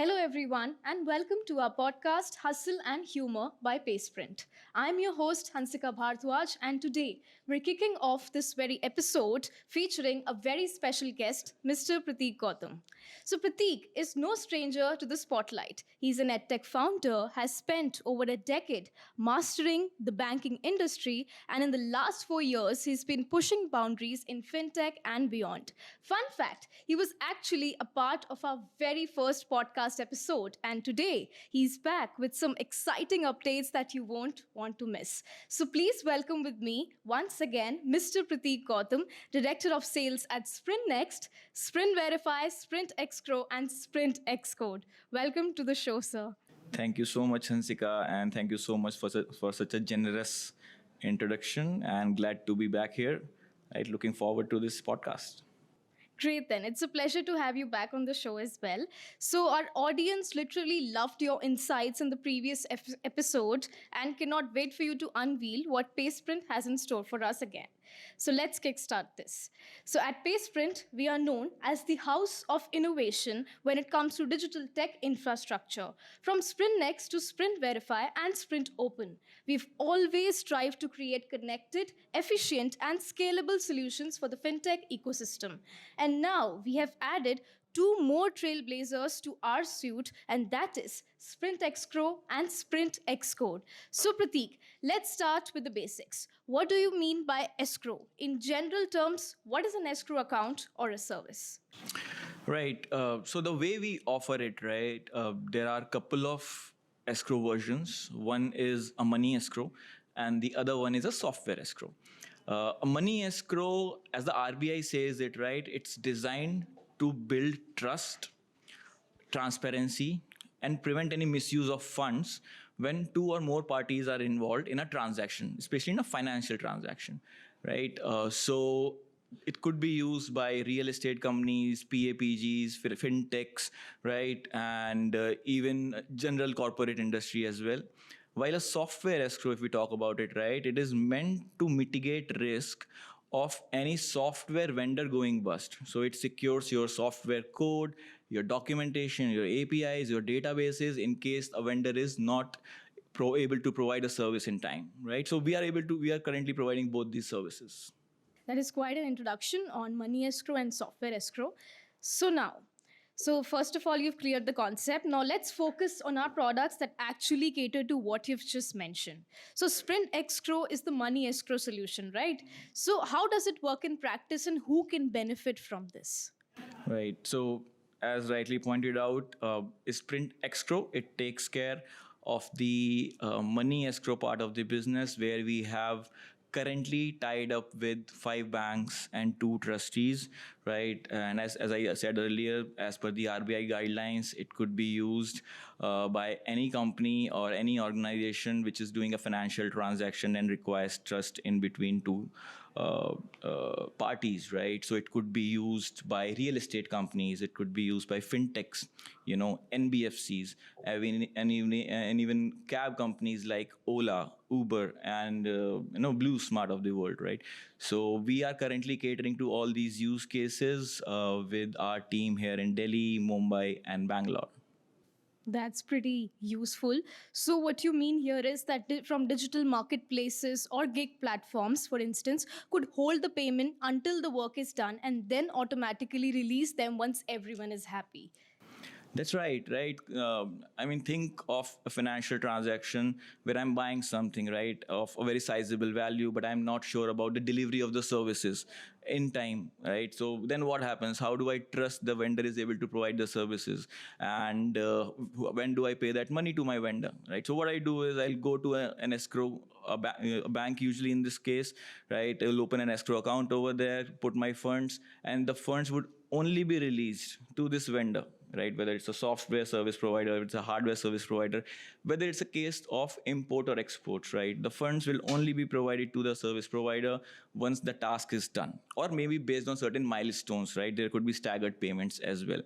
Hello, everyone, and welcome to our podcast, Hustle and Humour by PaySprint. I'm your host, Hansika Bhardwaj, and today we're kicking off this very episode featuring a very special guest, Mr. Prateek Gautam. So, Prateek is no stranger to the spotlight. He's an EdTech founder, has spent over a decade mastering the banking industry, and in the last 4 years, he's been pushing boundaries in Fintech and beyond. Fun fact, he was actually a part of our very first podcast episode, and today he's back with some exciting updates that you won't want to miss. So please welcome with me once again Mr. Prateek Gautam, Director of Sales at SprintNXT, SprintVerify, SprintEXCROW, and SprintEX-code. Welcome to the show, sir. Thank you so much, Hansika, and thank you so much for such a generous introduction. And glad to be back here. Right, looking forward to this podcast. Great, then. It's a pleasure to have you back on the show as well. So, our audience literally loved your insights in the previous episode and cannot wait for you to unveil what PaySprint has in store for us again. So, let's kickstart this. So, at PaySprint, we are known as the house of innovation when it comes to digital tech infrastructure. From SprintNXT to SprintVerify and SprintOpen, we've always strived to create connected, efficient, and scalable solutions for the fintech ecosystem. And now we have added two more trailblazers to our suite, and that is SprintEXCROW and SprintEX-code. So, Prateek, let's start with the basics. What do you mean by escrow? In general terms, what is an escrow account or a service? Right. So the way we offer it, right, there are a couple of escrow versions. One is a money escrow, and the other one is a software escrow. A money escrow, as the RBI says it, right, it's designed to build trust, transparency, and prevent any misuse of funds when two or more parties are involved in a transaction, especially in a financial transaction, right? So it could be used by real estate companies, PAPGs, fintechs, right, and even general corporate industry as well. While a software escrow, if we talk about it, right, it is meant to mitigate risk of any software vendor going bust. So it secures your software code, your documentation, your APIs, your databases in case a vendor is not able to provide a service in time, right? So we are currently providing both these services. That is quite an introduction on money escrow and software escrow. So first of all, you've cleared the concept. Now let's focus on our products that actually cater to what you've just mentioned. So SprintEXCROW is the money escrow solution, right? So how does it work in practice and who can benefit from this? Right. So as rightly pointed out, SprintEXCROW, it takes care of the money escrow part of the business where we have currently tied up with 5 banks and 2 trustees, right? And as I said earlier, as per the RBI guidelines, it could be used by any company or any organization which is doing a financial transaction and requires trust in between two parties, right? So it could be used by real estate companies, it could be used by fintechs, NBFCs, and even cab companies like Ola, Uber, and Blue Smart of the world, right? So we are currently catering to all these use cases with our team here in Delhi, Mumbai, and Bangalore. That's pretty useful. So what you mean here is that from digital marketplaces or gig platforms, for instance, could hold the payment until the work is done and then automatically release them once everyone is happy. That's right. Think of a financial transaction where I'm buying something, right, of a very sizable value, but I'm not sure about the delivery of the services in time, right? So then what happens? How do I trust the vendor is able to provide the services? And when do I pay that money to my vendor, right? So what I do is I'll go to an escrow, a bank usually in this case, right? I'll open an escrow account over there, put my funds, and the funds would only be released to this vendor, right? Whether it's a software service provider, it's a hardware service provider, whether it's a case of import or export, right? The funds will only be provided to the service provider once the task is done, or maybe based on certain milestones, right? There could be staggered payments as well.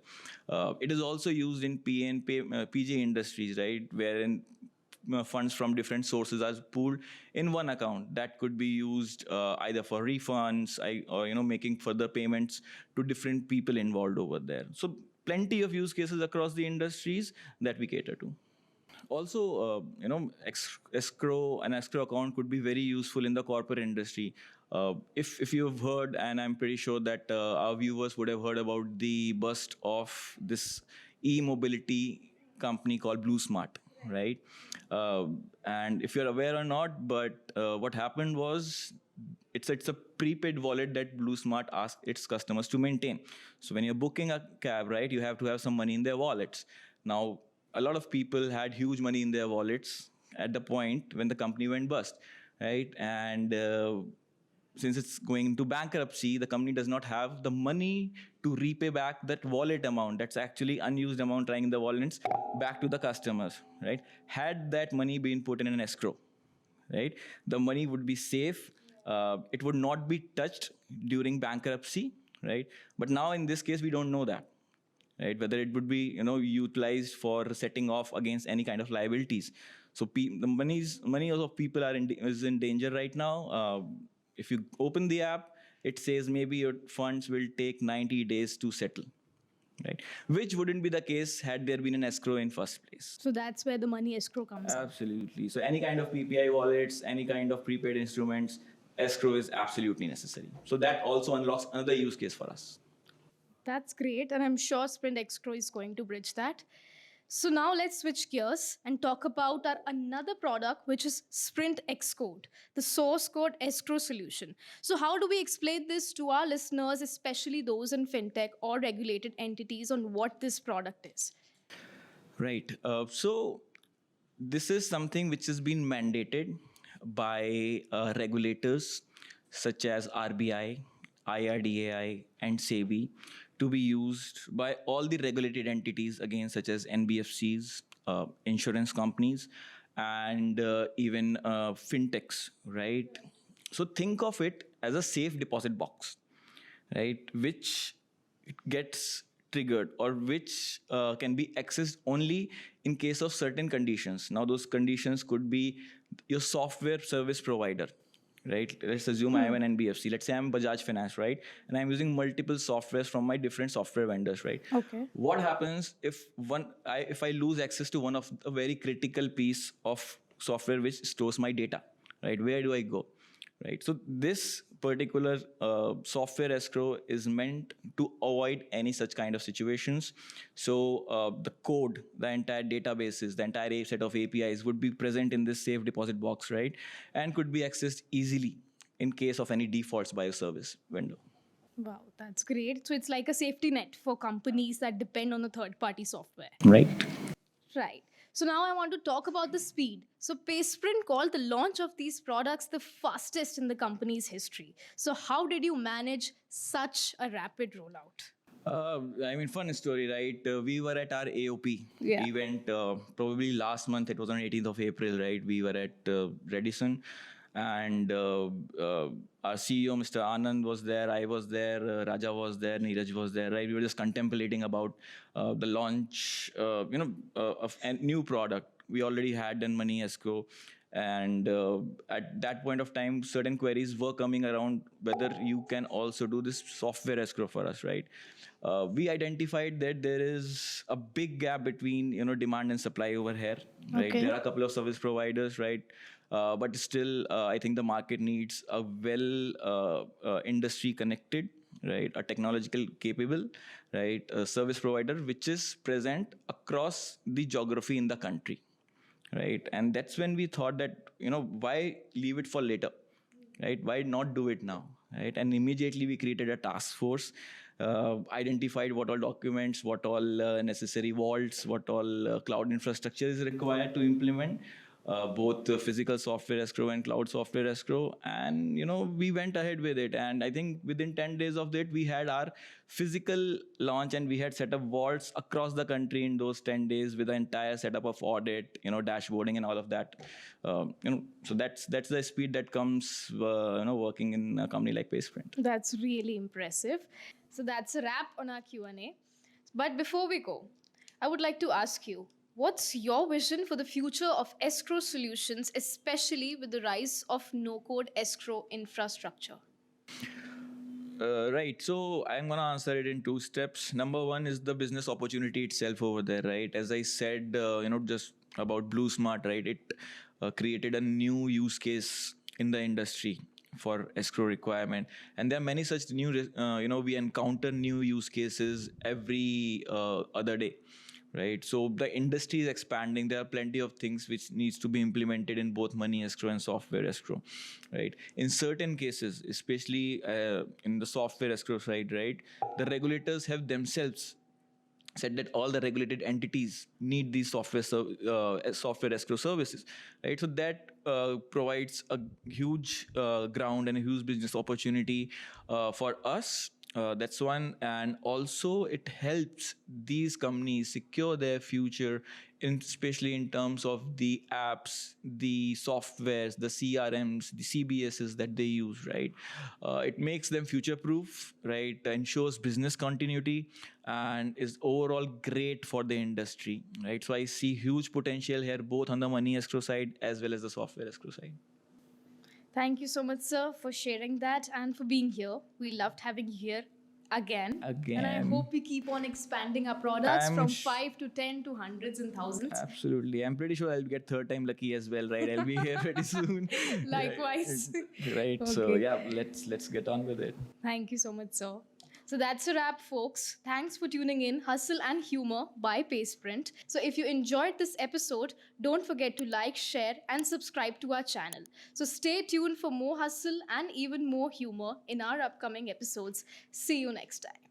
It is also used in PG industries, right? Wherein funds from different sources are pooled in one account that could be used either for refunds or making further payments to different people involved over there. So plenty of use cases across the industries that we cater to. Also, escrow, an escrow account could be very useful in the corporate industry. If you've heard, and I'm pretty sure that our viewers would have heard about the bust of this e-mobility company called BlueSmart, right? And if you're aware or not, but what happened was it's a prepaid wallet that BlueSmart asks its customers to maintain. So when you're booking a cab, right, you have to have some money in their wallets. Now, a lot of people had huge money in their wallets at the point when the company went bust, right? And since it's going into bankruptcy, the company does not have the money to repay back that wallet amount. That's actually unused amount lying in the wallets back to the customers, right? Had that money been put in an escrow, right, the money would be safe. It would not be touched during bankruptcy, right? But now in this case, we don't know that, right? Whether it would be utilized for setting off against any kind of liabilities. So the money of people is in danger right now. If you open the app, it says maybe your funds will take 90 days to settle, right? Which wouldn't be the case had there been an escrow in first place. So that's where the money escrow comes in. Absolutely. So any kind of PPI wallets, any kind of prepaid instruments, escrow is absolutely necessary. So that also unlocks another use case for us. That's great, and I'm sure SprintEXCROW is going to bridge that. So now let's switch gears and talk about our another product, which is SprintEX-code, the source code escrow solution. So how do we explain this to our listeners, especially those in fintech or regulated entities, on what this product is? Right. So this is something which has been mandated by regulators such as RBI, IRDAI, and SEBI to be used by all the regulated entities, again, such as NBFCs, insurance companies, and even fintechs, right? So think of it as a safe deposit box, right? Which gets triggered, or which can be accessed only in case of certain conditions. Now, those conditions could be your software service provider, right? Let's assume I am an NBFC. Let's say I'm Bajaj Finance, right? And I'm using multiple softwares from my different software vendors, right? Okay. What happens if I lose access to one of a very critical piece of software which stores my data, right? Where do I go? Right. So this particular software escrow is meant to avoid any such kind of situations. So the code, the entire databases, the entire set of APIs would be present in this safe deposit box, right? And could be accessed easily in case of any defaults by a service vendor. Wow, that's great. So it's like a safety net for companies that depend on the third-party software. Right. Right. So now I want to talk about the speed. So PaySprint called the launch of these products the fastest in the company's history. So how did you manage such a rapid rollout? Fun story, right? We were at our AOP event probably last month. It was on 18th of April, right? We were at Redison, and our CEO, Mr. Anand, was there. I was there. Raja was there. Neeraj was there, right? We were just contemplating about the launch, of a new product. We already had done Money Escrow. And at that point of time, certain queries were coming around whether you can also do this software escrow for us, right? We identified that there is a big gap between demand and supply over here, right? Okay. There are a couple of service providers, right? But still, I think the market needs a industry connected, right? A technological capable, right? A service provider which is present across the geography in the country. Right. And that's when we thought that, why leave it for later, right? Why not do it now, right? And immediately we created a task force, identified what all documents, what all necessary vaults, what all cloud infrastructure is required to implement both the physical software escrow and cloud software escrow. And, we went ahead with it. And I think within 10 days of that, we had our physical launch, and we had set up vaults across the country in those 10 days with the entire setup of audit, dashboarding and all of that. So that's the speed that comes, working in a company like PaySprint. That's really impressive. So that's a wrap on our Q&A. But before we go, I would like to ask you, what's your vision for the future of escrow solutions, especially with the rise of no-code escrow infrastructure? Right. So I'm gonna answer it in two steps. Number one is the business opportunity itself over there, right? As I said, just about Blue Smart, right? It created a new use case in the industry for escrow requirement, and there are many such we encounter new use cases every other day, right? So the industry is expanding. There are plenty of things which needs to be implemented in both money escrow and software escrow, right? In certain cases, especially in the software escrow side, right, the regulators have themselves said that all the regulated entities need these software escrow services, right? So that provides a huge ground and a huge business opportunity for us. That's one, and also it helps these companies secure their future, especially in terms of the apps, the softwares, the CRMs, the CBSs that they use, right? It makes them future proof, right? Ensures business continuity and is overall great for the industry, right? So I see huge potential here, both on the money escrow side as well as the software escrow side. Thank you so much, sir, for sharing that and for being here. We loved having you here again. And I Again, hope we keep on expanding our products I'm from 5 to 10 to hundreds and thousands. absolutely. I'm pretty sure I'll get third time lucky as well, right? I'll be here pretty soon. Likewise. Right. So Okay. yeah, let's get on with it. Thank you so much, sir. So that's a wrap, folks. Thanks for tuning in Hustle and Humor by PaySprint. So if you enjoyed this episode, don't forget to like, share, and subscribe to our channel. So stay tuned for more hustle and even more humor in our upcoming episodes. See you next time.